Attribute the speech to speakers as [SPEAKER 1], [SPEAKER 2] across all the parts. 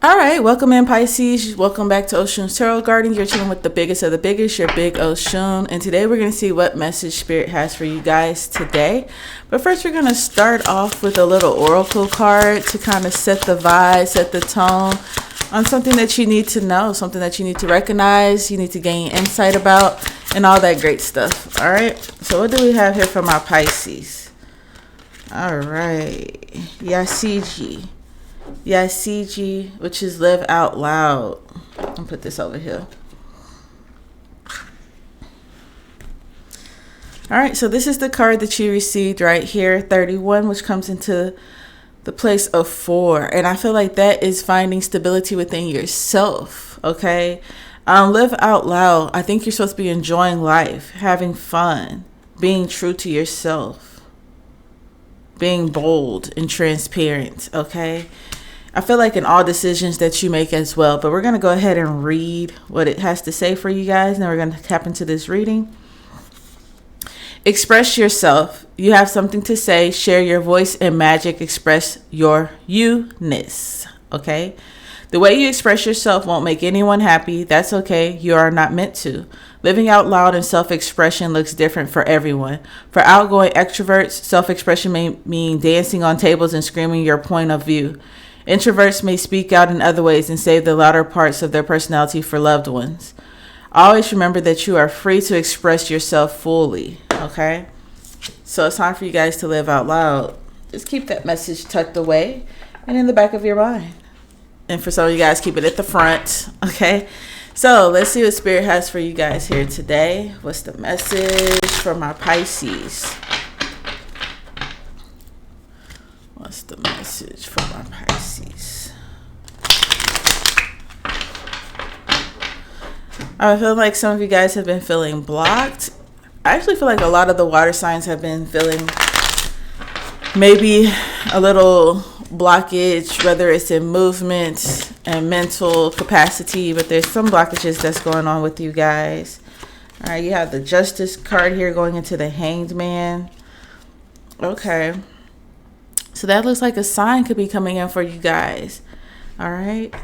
[SPEAKER 1] All right, welcome in Pisces. Welcome back to Oshun's Tarot Garden. You're chilling with the biggest of the biggest, your big Oshun. And today we're going to see what message Spirit has for you guys today. But first we're going to start off with a little oracle card to kind of set the vibe, set the tone on something that you need to know, something that you need to recognize, you need to gain insight about, and all that great stuff. All right, so what do we have here from our Pisces? All right, Yasiji, which is live out loud. I'll put this over here. All right, so this is the card that you received right here, 31, which comes into the place of 4. And I feel like that is finding stability within yourself, okay? Live out loud. I think you're supposed to be enjoying life, having fun, being true to yourself, being bold and transparent, okay? I feel like in all decisions that you make as well. But we're going to go ahead and read what it has to say for you guys. Now we're going to tap into this reading. Express yourself. You have something to say. Share your voice and magic. Express your you-ness. Okay? The way you express yourself won't make anyone happy. That's okay. You are not meant to. Living out loud and self-expression looks different for everyone. For outgoing extroverts, self-expression may mean dancing on tables and screaming your point of view. Introverts may speak out in other ways and save the louder parts of their personality for loved ones. Always remember that you are free to express yourself fully, okay? So it's time for you guys to live out loud. Just keep that message tucked away and in the back of your mind. And for some of you guys, keep it at the front, okay? So let's see what Spirit has for you guys here today. What's the message from our Pisces? What's the message from our Pisces? I feel like some of you guys have been feeling blocked. I actually feel like a lot of the water signs have been feeling maybe a little blockage, whether it's in movement and mental capacity, but there's some blockages that's going on with you guys. All right, you have the Justice card here going into the Hanged Man. Okay. So that looks like a sign could be coming in for you guys. All right.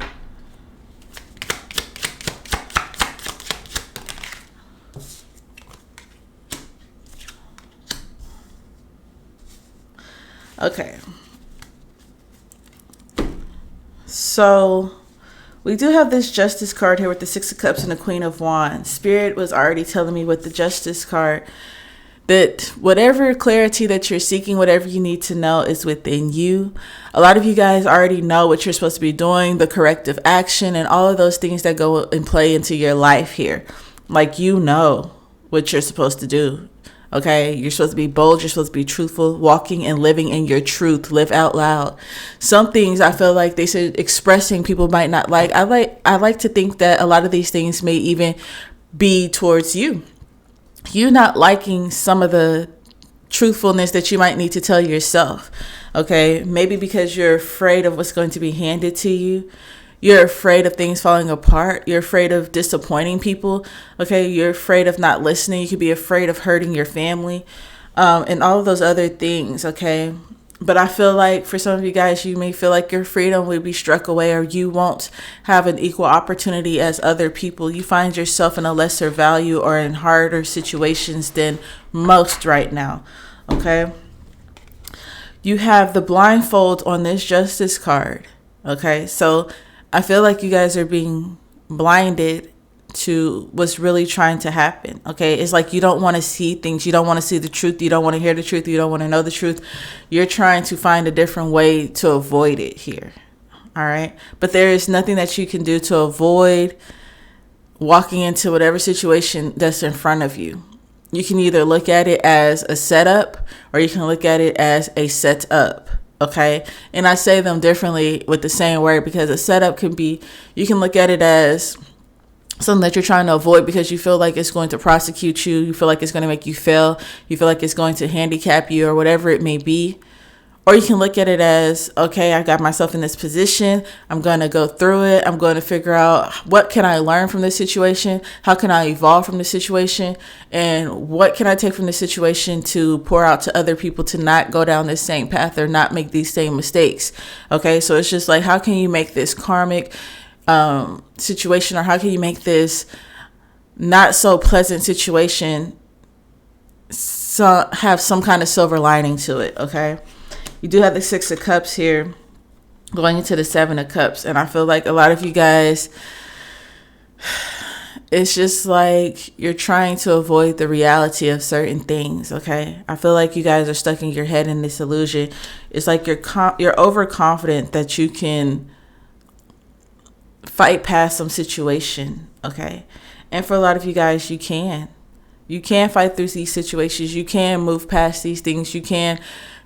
[SPEAKER 1] Okay. So we do have this Justice card here with the Six of Cups and the Queen of Wands. Spirit was already telling me with the Justice card that whatever clarity that you're seeking, whatever you need to know is within you. A lot of you guys already know what you're supposed to be doing, the corrective action, and all of those things that go and play into your life here. Like, you know what you're supposed to do. Okay, you're supposed to be bold. You're supposed to be truthful, walking and living in your truth. Live out loud. Some things I feel like they said expressing people might not like. I like to think that a lot of these things may even be towards you. You not liking some of the truthfulness that you might need to tell yourself. Okay, maybe because you're afraid of what's going to be handed to you. You're afraid of things falling apart. You're afraid of disappointing people. Okay, you're afraid of not listening. You could be afraid of hurting your family, and all of those other things. Okay, but I feel like for some of you guys, you may feel like your freedom will be struck away, or you won't have an equal opportunity as other people. You find yourself in a lesser value or in harder situations than most right now. Okay, you have the blindfold on this Justice card. Okay, so I feel like you guys are being blinded to what's really trying to happen. Okay, it's like you don't want to see things. You don't want to see the truth. You don't want to hear the truth. You don't want to know the truth. You're trying to find a different way to avoid it here. All right, but there is nothing that you can do to avoid walking into whatever situation that's in front of you. You can either look at it as a setup, or you can look at it as a setup. Okay, and I say them differently with the same word, because a setup can be, you can look at it as something that you're trying to avoid because you feel like it's going to prosecute you. You feel like it's going to make you fail. You feel like it's going to handicap you or whatever it may be. Or you can look at it as, okay, I got myself in this position. I'm going to go through it. I'm going to figure out what can I learn from this situation? How can I evolve from this situation? And what can I take from this situation to pour out to other people to not go down this same path or not make these same mistakes? Okay, so it's just like, how can you make this karmic situation, or how can you make this not so pleasant situation so have some kind of silver lining to it? Okay. You do have the Six of Cups here going into the Seven of Cups. And I feel like a lot of you guys, it's just like you're trying to avoid the reality of certain things, okay? I feel like you guys are stuck in your head in this illusion. It's like you're overconfident that you can fight past some situation, okay? And for a lot of you guys, you can. You can fight through these situations. You can move past these things. You can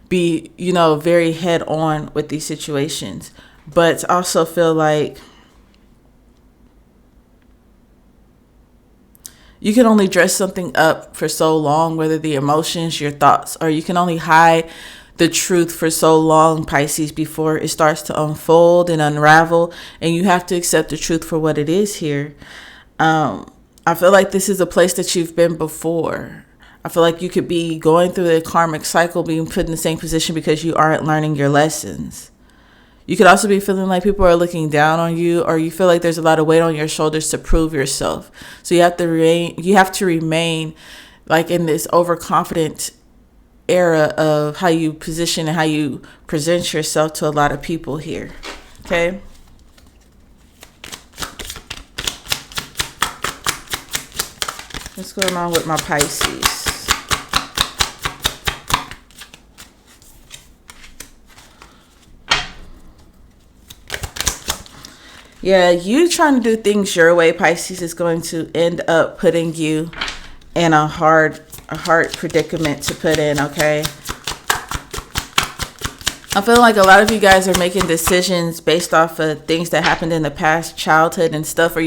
[SPEAKER 1] be, very head on with these situations. But also feel like you can only dress something up for so long, whether the emotions, your thoughts, or you can only hide the truth for so long, Pisces, before it starts to unfold and unravel. And you have to accept the truth for what it is here. I feel like this is a place that you've been before. I feel like you could be going through the karmic cycle, being put in the same position because you aren't learning your lessons. You could also be feeling like people are looking down on you, or you feel like there's a lot of weight on your shoulders to prove yourself. So you have to remain like in this overconfident era of how you position and how you present yourself to a lot of people here. Okay. What's going on with my Pisces? Yeah, you trying to do things your way, Pisces, is going to end up putting you in a hard predicament to put in, okay? I feel like a lot of you guys are making decisions based off of things that happened in the past, childhood and stuff, or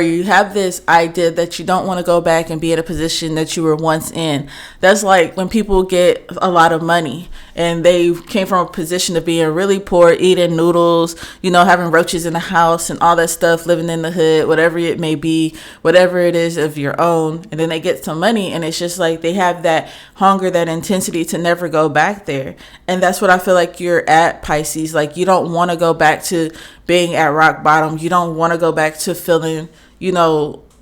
[SPEAKER 1] you have this idea that you don't want to go back and be in a position that you were once in. That's like when people get a lot of money and they came from a position of being really poor, eating noodles, having roaches in the house and all that stuff, living in the hood, whatever it may be, whatever it is of your own. And then they get some money and it's just like they have that hunger, that intensity to never go back there. And that's what I feel like you're at, Pisces. Like you don't want to go back to being at rock bottom. You don't want to go back to feeling,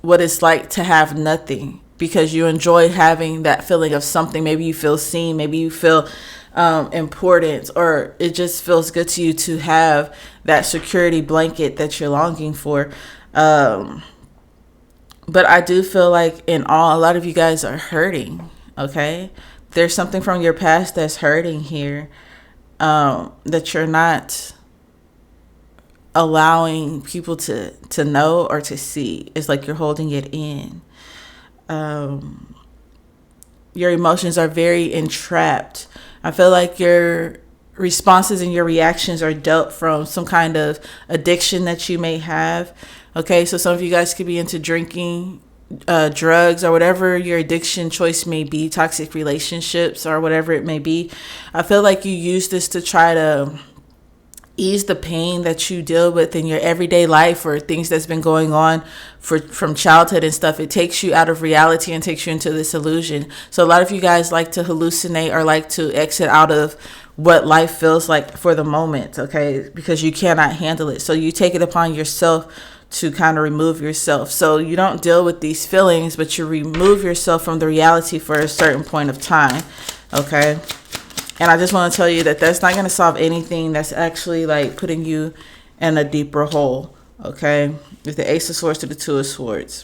[SPEAKER 1] what it's like to have nothing, because you enjoy having that feeling of something. Maybe you feel seen, maybe you feel important, or it just feels good to you to have that security blanket that you're longing for. But I do feel like a lot of you guys are hurting, okay? There's something from your past that's hurting here, that you're not allowing people to know or to see. It's like you're holding it in. Your emotions are very entrapped. I feel like your responses and your reactions are dealt from some kind of addiction that you may have. Okay, so some of you guys could be into drinking, drugs, or whatever your addiction choice may be, toxic relationships or whatever it may be. I feel like you use this to try to ease the pain that you deal with in your everyday life, or things that's been going on from childhood and stuff. It takes you out of reality and takes you into this illusion. So a lot of you guys like to hallucinate or like to exit out of what life feels like for the moment, okay? Because you cannot handle it. So you take it upon yourself to kind of remove yourself. So you don't deal with these feelings, but you remove yourself from the reality for a certain point of time, okay? And I just want to tell you that that's not going to solve anything. That's actually like putting you in a deeper hole, okay? With the Ace of Swords to the Two of Swords.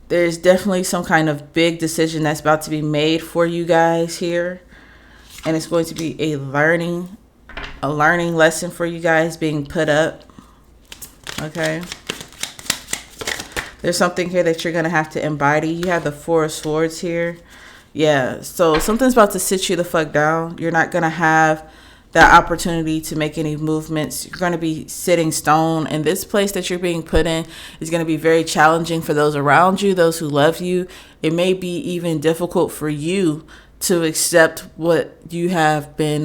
[SPEAKER 1] There's definitely some kind of big decision that's about to be made for you guys here. And it's going to be a learning lesson for you guys being put up, okay? There's something here that you're going to have to embody. You have the Four of Swords here. Yeah, so something's about to sit you the fuck down. You're not going to have that opportunity to make any movements. You're going to be sitting stone. And this place that you're being put in is going to be very challenging for those around you, those who love you. It may be even difficult for you to accept what you have been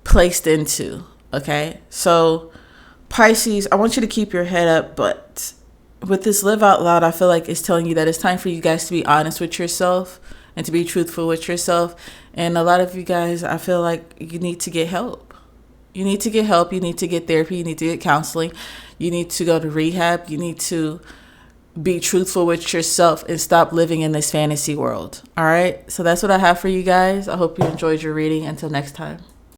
[SPEAKER 1] placed into. Okay, so Pisces, I want you to keep your head up, but with this live out loud, I feel like it's telling you that it's time for you guys to be honest with yourself and to be truthful with yourself. And a lot of you guys, I feel like you need to get help. You need to get help. You need to get therapy. You need to get counseling. You need to go to rehab. You need to be truthful with yourself and stop living in this fantasy world. All right. So that's what I have for you guys. I hope you enjoyed your reading. Until next time.